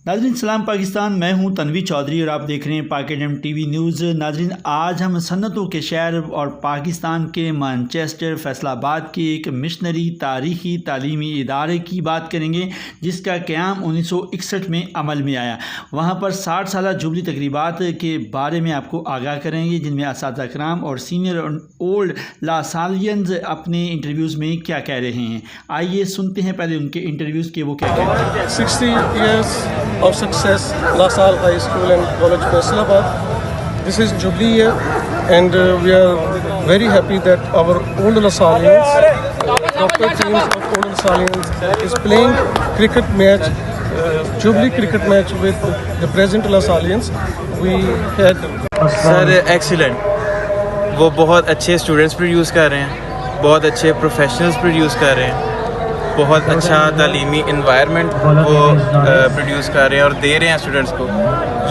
ناظرین سلام پاکستان، میں ہوں تنوی چودھری اور آپ دیکھ رہے ہیں پاک ایڈم ٹی وی نیوز۔ ناظرین آج ہم صنعتوں کے شہر اور پاکستان کے مانچسٹر فیصل آباد کے ایک مشنری تاریخی تعلیمی ادارے کی بات کریں گے جس کا قیام 1961 میں عمل میں آیا۔ وہاں پر 60 سالہ جوبلی تقریبات کے بارے میں آپ کو آگاہ کریں گے، جن میں اساتذہ کرام اور سینئر اولڈ لا سالینز اپنے انٹرویوز میں کیا کہہ رہے ہیں۔ آئیے سنتے ہیں پہلے ان کے انٹرویوز کے وہ کیا کہہ رہے ہیں۔ 60 years of success, La Salle High School and College Faisalabad. This is Jubilee year and we are very happy that our old La Sallians, doctor teams of old La Sallians is playing cricket match, Jubilee cricket match with the present La Sallians. We had sir excellent, وہ بہت اچھے students produce کر رہے ہیں، بہت اچھے professionals produce کر رہے ہیں، بہت اچھا تعلیمی انوائرمنٹ وہ پروڈیوس کر رہے ہیں اور دے رہے ہیں اسٹوڈنٹس کو۔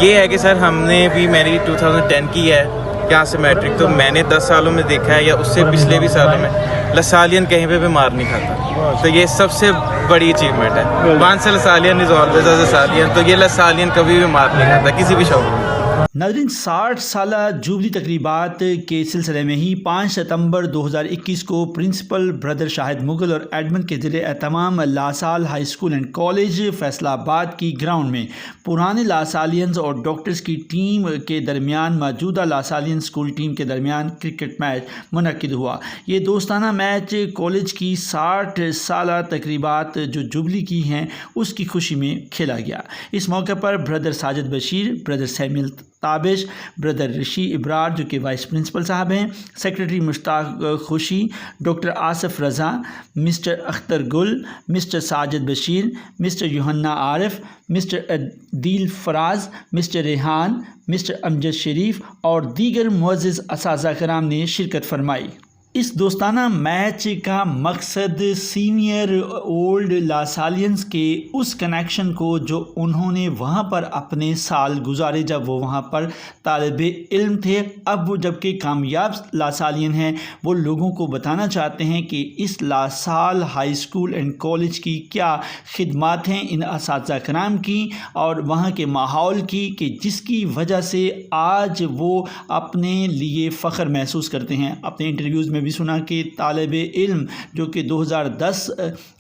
یہ ہے کہ سر ہم نے بھی میری 2010 کی ہے یہاں سے میٹرک، تو میں نے 10 سالوں میں دیکھا ہے یا اس سے پچھلے بھی سالوں میں لسالین کہیں پہ بھی مار نہیں کھاتا، تو یہ سب سے بڑی اچیومنٹ ہے۔ وانس لسالین از آلویز اے لسالین، تو یہ لسالین کبھی بھی مار نہیں کھاتا کسی بھی شعبے میں۔ ناظرین 60 سالہ جوبلی تقریبات کے سلسلے میں ہی 5 ستمبر 2021 کو پرنسپل بردر شاہد مغل اور ایڈمن کے زیر اہتمام لا سال high school and college Faisal آباد کی گراؤنڈ میں پرانے لا سالینز اور ڈاکٹرز کی ٹیم کے درمیان موجودہ لا سالین اسکول ٹیم کے درمیان کرکٹ میچ منعقد ہوا۔ یہ دوستانہ میچ کالج کی 60 سالہ تقریبات جو جوبلی کی ہیں اس کی خوشی میں کھیلا گیا۔ اس موقع پر brother Sajid Bashir, brother Sumail Tabish, brother Rishi Abrar جو کہ وائس پرنسپل صاحب ہیں، secretary Mushtaq Khushi, doctor Asif Raza, mister Akhtar Gul, mister Sajid Bashir, mister Yohanna Arif, mister Adeel Faraz, mister Rehan, mister Amjad Sharif اور دیگر معزز اساتذہ کرام نے شرکت فرمائی۔ اس دوستانہ میچ کا مقصد سینئر اولڈ لا سالینز کے اس کنیکشن کو جو انہوں نے وہاں پر اپنے سال گزارے جب وہ وہاں پر طالب علم تھے، اب وہ جب کہ کامیاب لا سالین ہیں، وہ لوگوں کو بتانا چاہتے ہیں کہ اس لا سال ہائی اسکول اینڈ کالج کی کیا خدمات ہیں، ان اساتذہ کرام کی اور وہاں کے ماحول کی، کہ جس کی وجہ سے آج وہ اپنے لیے فخر محسوس کرتے ہیں۔ اپنے انٹرویوز میں بھی سنا کہ طالب علم جو کہ 2010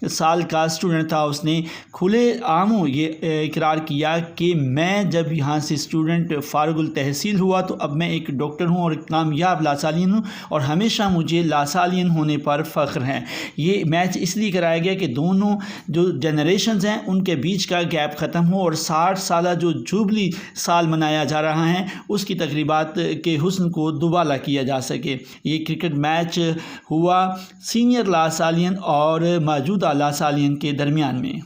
سال کا اسٹوڈنٹ تھا، اس نے کھلے عاموں یہ اقرار کیا کہ میں جب یہاں سے اسٹوڈنٹ فارغ التحصیل ہوا تو اب میں ایک ڈاکٹر ہوں اور ایک کامیاب لاسالین ہوں اور ہمیشہ مجھے لاسالین ہونے پر فخر ہے۔ یہ میچ اس لیے کرایا گیا کہ دونوں جو جنریشنز ہیں ان کے بیچ کا گیپ ختم ہو اور 60 سالہ جو جوبلی سال منایا جا رہا ہے اس کی تقریبات کے حسن کو دوبالا کیا جا سکے۔ یہ کرکٹ میچ ہوا سینئر لا سالین اور موجودہ لا سالین کے درمیان میں۔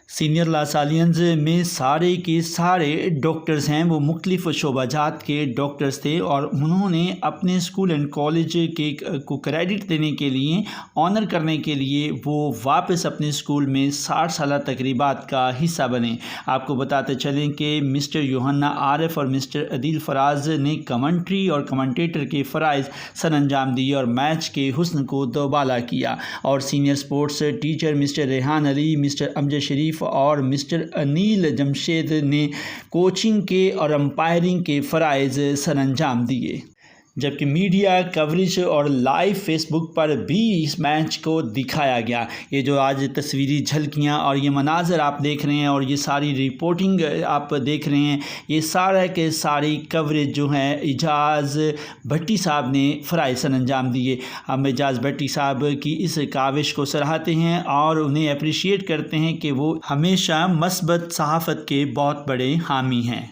سینئر لا سالینز میں سارے کے سارے ڈاکٹرز ہیں، وہ مختلف شعبہ جات کے ڈاکٹرز تھے اور انہوں نے اپنے اسکول اینڈ کالج کے کو کریڈٹ دینے کے لیے، آنر کرنے کے لیے وہ واپس اپنے اسکول میں 60 سالہ تقریبات کا حصہ بنے۔ آپ کو بتاتے چلیں کہ مسٹر یوحنا عارف اور مسٹر عدیل فراز نے کمنٹری اور کمنٹیٹر کے فرائض سر انجام دیے اور میچ کے حسن کو دوبالا کیا، اور senior sports teacher mister Rehan Ali, mister Amjad Sharif اور مسٹر انیل جمشید نے کوچنگ کے اور امپائرنگ کے فرائض سر انجام دیے، جبکہ میڈیا کوریج اور لائیو فیس بک پر بھی اس میچ کو دکھایا گیا۔ یہ جو آج تصویری جھلکیاں اور یہ مناظر آپ دیکھ رہے ہیں اور یہ ساری رپورٹنگ آپ دیکھ رہے ہیں، یہ سارا کے ساری کوریج جو ہیں اعجاز بھٹی صاحب نے فرائض سر انجام دیے۔ ہم اعجاز بھٹی صاحب کی اس کاوش کو سراہتے ہیں اور انہیں اپریشیٹ کرتے ہیں کہ وہ ہمیشہ مثبت صحافت کے بہت بڑے حامی ہیں۔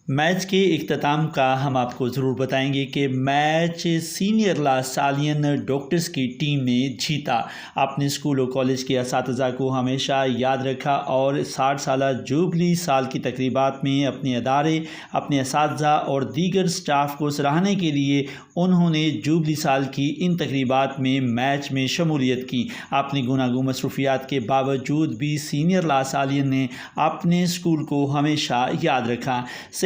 میچ کے اختتام کا ہم آپ کو ضرور بتائیں گے کہ میچ سینئر لا سالین ڈاکٹرز کی ٹیم نے جیتا، اپنے اسکول و کالج کے اساتذہ کو ہمیشہ یاد رکھا اور 60 سالہ جوبلی سال کی تقریبات میں اپنے ادارے، اپنے اساتذہ اور دیگر سٹاف کو سراہنے کے لیے انہوں نے جوبلی سال کی ان تقریبات میں میچ میں شمولیت کی۔ اپنی گوناگوں مصروفیات کے باوجود بھی سینئر لا سالین نے اپنے اسکول کو ہمیشہ یاد رکھا۔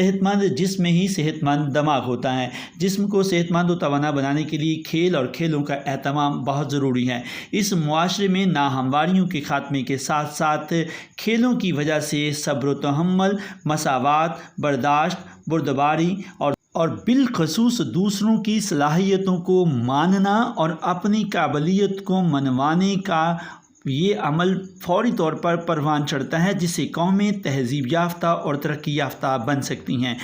صحت مند جسم ہی صحت مند دماغ ہوتا ہے۔ جسم کو صحت مند و توانا بنانے کے لیے کھیل اور کھیلوں کا اہتمام بہت ضروری ہے۔ اس معاشرے میں ناہمواریوں کے خاتمے کے ساتھ ساتھ کھیلوں کی وجہ سے صبر و تحمل، مساوات، برداشت، بردباری اور بالخصوص دوسروں کی صلاحیتوں کو ماننا اور اپنی قابلیت کو منوانے کا یہ عمل فوری طور پر پروان چڑھتا ہے، جس سے قومیں تہذیب یافتہ اور ترقی یافتہ بن سکتی ہیں۔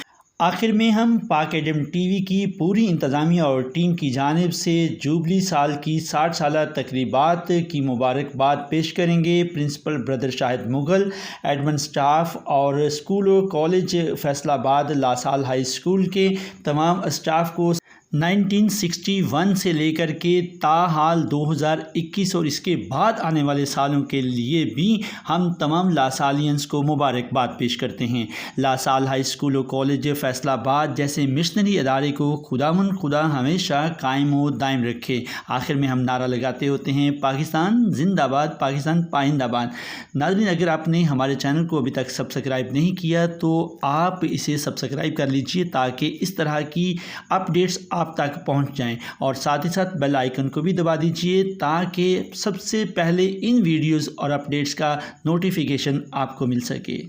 آخر میں ہم پاک ایڈم ٹی وی کی پوری انتظامیہ اور ٹیم کی جانب سے جوبلی سال کی 60 سالہ تقریبات کی مبارکباد پیش کریں گے۔ پرنسپل بردر شاہد مغل، ایڈمن سٹاف اور اسکول و کالج فیصل آباد لاسال ہائی اسکول کے تمام اسٹاف کو 1961 سے لے کر کے تاحال 2021 اور اس کے بعد آنے والے سالوں کے لیے بھی ہم تمام لاسالینس کو مبارکباد پیش کرتے ہیں۔ لاسال ہائی اسکول و کالج فیصل آباد جیسے مشنری ادارے کو خدا ہمیشہ قائم و دائم رکھے۔ آخر میں ہم نعرہ لگاتے ہوتے ہیں پاکستان زندہ باد، پاکستان پائندہ باد۔ ناظرین، اگر آپ نے ہمارے چینل کو ابھی تک سبسکرائب نہیں کیا تو آپ اسے سبسکرائب کر لیجئے تاکہ اس طرح کی اپڈیٹس آپ تک پہنچ جائیں، اور ساتھ ہی ساتھ بیل آئیکن کو بھی دبا دیجئے تاکہ سب سے پہلے ان ویڈیوز اور اپڈیٹس کا نوٹیفیکیشن آپ کو مل سکے۔